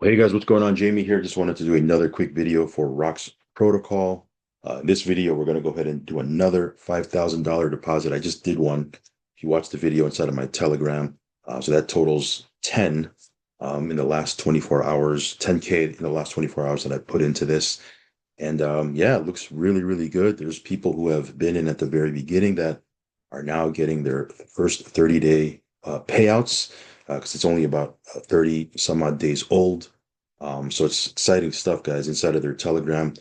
Hey guys, what's going on? Jamie here. Just wanted to do another quick video for Rock's protocol. In this video, we're going to go ahead and do another $5,000 deposit. I just did one. If you watched the video inside of my Telegram, so that totals 10 in the last 24 hours, 10K in the last 24 hours that I put into this. And yeah, it looks really, really good. There's people who have been in at the very beginning that are now getting their first 30-day payouts because it's only about 30 some odd days old. So it's exciting stuff, guys, inside of their Telegram.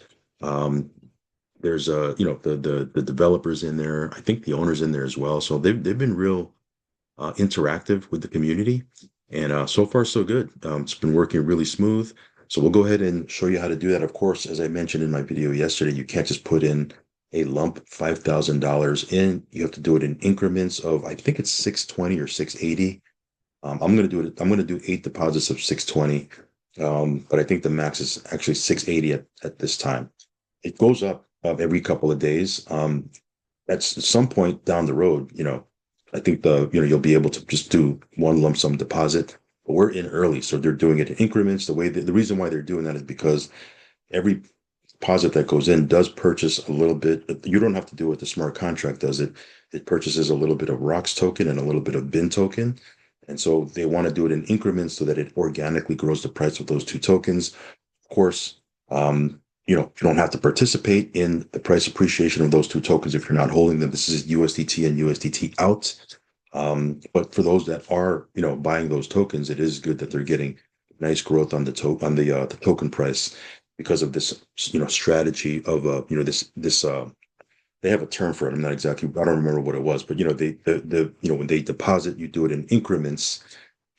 Um, there's the developers in there. I think the owners in there as well. So they've been real interactive with the community, and so far so good. It's been working really smooth. So we'll go ahead and show you how to do that. Of course, as I mentioned in my video yesterday, you can't just put in a lump $5,000 in. You have to do it in increments of, I think it's 620 or 680. I'm gonna do it. I'm gonna do 8 deposits of 620, but I think the max is actually 680 at this time. It goes up every couple of days. At some point down the road, I think you'll be able to just do one lump sum deposit. But we're in early, so they're doing it in increments. The reason why they're doing that is because every deposit that goes in does purchase a little bit. You don't have to do what the smart contract does. It purchases a little bit of Rocks token and a little bit of bin token. And so they want to do it in increments so that it organically grows the price of those two tokens. Of course, you don't have to participate in the price appreciation of those two tokens if you're not holding them. This is USDT and USDT out. But for those that are, buying those tokens, it is good that they're getting nice growth on the token price because of this, strategy of this they have a term for it. I don't remember what it was, but when they deposit, you do it in increments.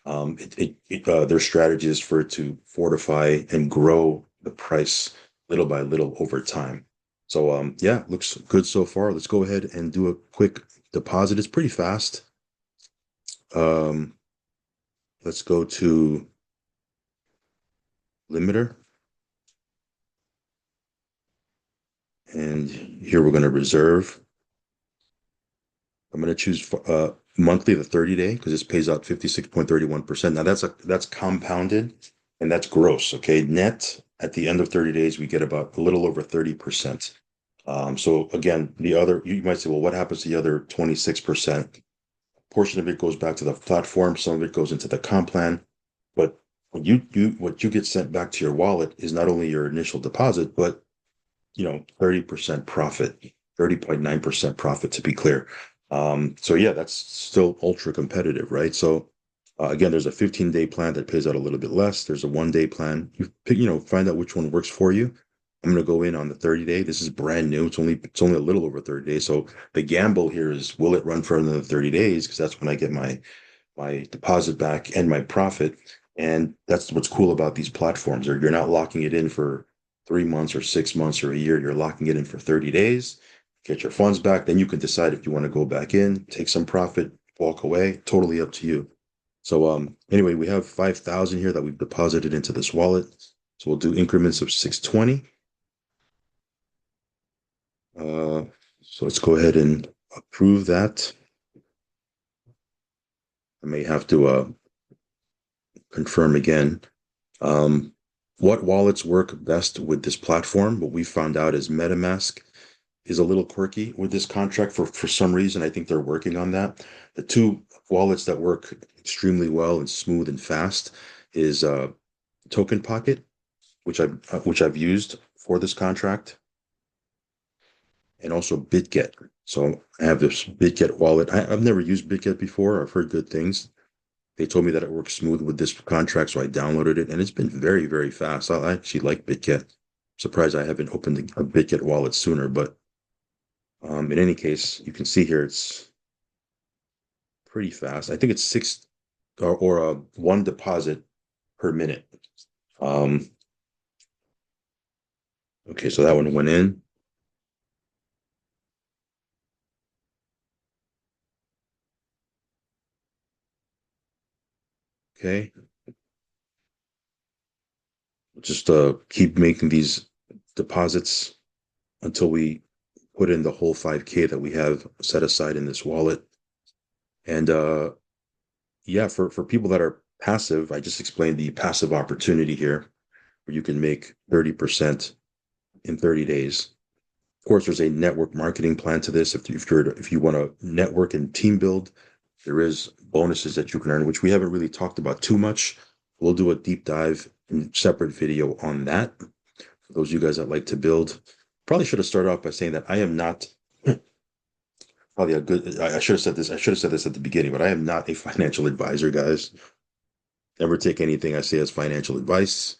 Their strategy is for it to fortify and grow the price little by little over time. So yeah, looks good so far. Let's go ahead and do a quick deposit. It's pretty fast. Um, let's go to limiter. And here we're going to reserve. I'm going to choose monthly, the 30-day, because this pays out 56.31%. Now that's compounded and that's gross. Okay. Net at the end of 30 days, we get about a little over 30%. So again, you might say, well, what happens to the other 26%? Portion of it goes back to the platform. Some of it goes into the comp plan. But what you get sent back to your wallet is not only your initial deposit, but 30% profit, 30.9% profit to be clear. So yeah, that's still ultra competitive, right? So again, there's a 15-day plan that pays out a little bit less. There's a 1-day plan. Find out which one works for you. I'm going to go in on the 30-day. This is brand new. It's only a little over 30 days. So the gamble here is, will it run for another 30 days? Because that's when I get my deposit back and my profit. And that's what's cool about these platforms. You're not locking it in for 3 months or 6 months or a year. You're locking it in for 30 days, get your funds back. Then you can decide if you want to go back in, take some profit, walk away. Totally up to you. So anyway, we have 5,000 here that we've deposited into this wallet. So we'll do increments of 620. So let's go ahead and approve that. I may have to confirm again. What wallets work best with this platform? What we found out is MetaMask is a little quirky with this contract for some reason. I think they're working on that. The two wallets that work extremely well and smooth and fast is Token Pocket, which I've used for this contract, and also BitGet. So I have this BitGet wallet. I've never used BitGet before. I've heard good things. They told me that it works smooth with this contract, so I downloaded it, and it's been very, very fast. I actually like BitGet. Surprised I haven't opened a BitGet wallet sooner, but in any case, you can see here it's pretty fast. I think it's six or one deposit per minute. Um, okay, so that one went in. Okay, just keep making these deposits until we put in the whole 5K that we have set aside in this wallet. And yeah, for people that are passive, I just explained the passive opportunity here where you can make 30% in 30 days. Of course, there's a network marketing plan to this. If you want to network and team build, there is bonuses that you can earn, which we haven't really talked about too much. We'll do a deep dive in separate video on that. For those of you guys that like to build, probably should have started off by saying that I am not probably a good. I should have said this. I should have said this at the beginning, but I am not a financial advisor, guys. Never take anything I say as financial advice.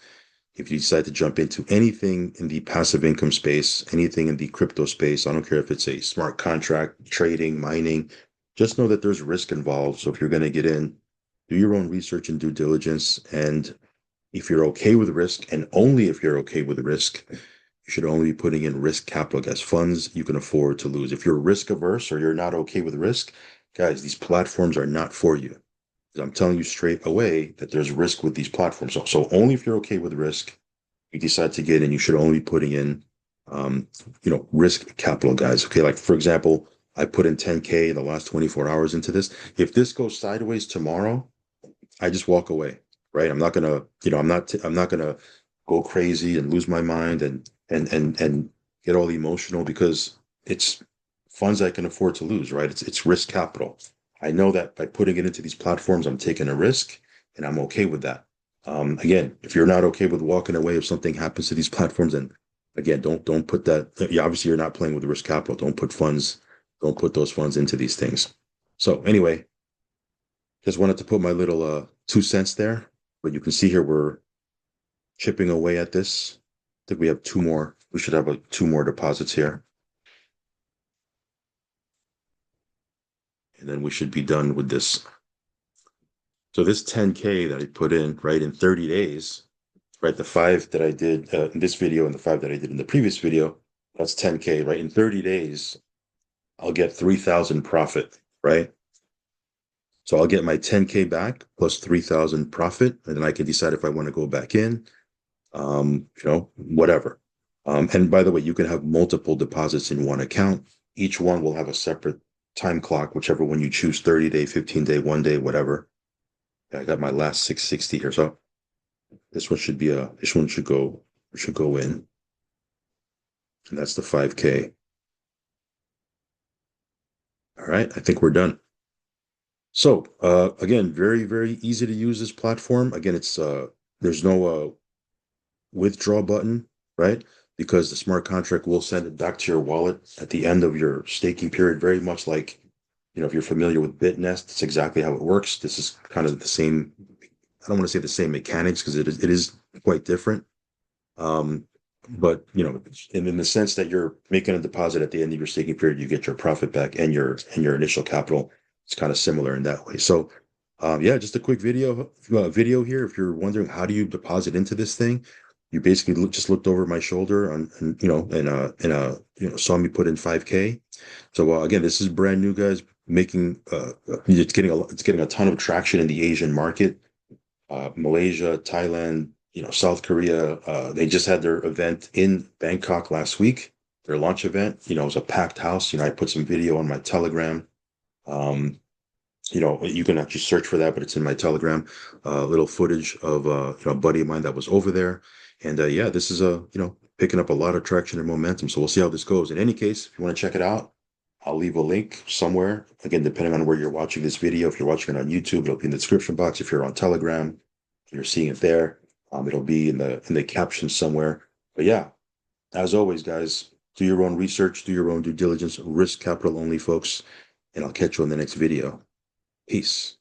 If you decide to jump into anything in the passive income space, anything in the crypto space, I don't care if it's a smart contract, trading, mining, just know that there's risk involved. So if you're going to get in, do your own research and due diligence. And if you're okay with risk, and only if you're okay with risk, you should only be putting in risk capital, guys, funds you can afford to lose. If you're risk averse or you're not okay with risk, guys, these platforms are not for you. I'm telling you straight away that there's risk with these platforms. So only if you're okay with risk, you decide to get in, you should only be putting in, risk capital, guys. Okay. Like for example, I put in 10K in the last 24 hours into this. If this goes sideways tomorrow, I just walk away, right? I'm not going to, I'm not going to go crazy and lose my mind and get all emotional because it's funds I can afford to lose, right? It's risk capital. I know that by putting it into these platforms, I'm taking a risk and I'm okay with that. Again, if you're not okay with walking away if something happens to these platforms, then again, don't put that. Yeah, obviously, you're not playing with risk capital. Don't put those funds into these things. So anyway, just wanted to put my little 2 cents there. But you can see here we're chipping away at this. I think we have two more. We should have like two more deposits here, and then we should be done with this. So this 10K that I put in, right, in 30 days, right, the five that I did in this video and the five that I did in the previous video, that's 10K, right? In 30 days, I'll get 3,000 profit, right? So I'll get my 10K back plus 3,000 profit, and then I can decide if I want to go back in, whatever. And by the way, you can have multiple deposits in one account. Each one will have a separate time clock, whichever one you choose, 30-day, 15-day, 1 day, whatever. I got my last 660 here. So this one should go in. And that's the 5K. All right, I think we're done. So again, very, very easy to use this platform. Again, it's there's no withdraw button, right? Because the smart contract will send it back to your wallet at the end of your staking period, very much like, if you're familiar with BitNest, it's exactly how it works. This is kind of the same, I don't want to say the same mechanics because it is quite different. But in the sense that you're making a deposit at the end of your staking period, you get your profit back and your initial capital. It's kind of similar in that way. So yeah, just a quick video here. If you're wondering how do you deposit into this thing, you basically just looked over my shoulder and saw me put in 5K. So again, this is brand new, guys. It's getting a ton of traction in the Asian market. Malaysia, Thailand, South Korea. They just had their event in Bangkok last week. Their launch event. It was a packed house. I put some video on my Telegram. You can actually search for that, but it's in my Telegram. Little footage of a buddy of mine that was over there, and yeah, this is picking up a lot of traction and momentum. So we'll see how this goes. In any case, if you want to check it out, I'll leave a link somewhere. Again, depending on where you're watching this video, if you're watching it on YouTube, it'll be in the description box. If you're on Telegram, you're seeing it there. It'll be in the caption somewhere. But yeah, as always, guys, do your own research, do your own due diligence, risk capital only, folks, and I'll catch you on the next video. Peace.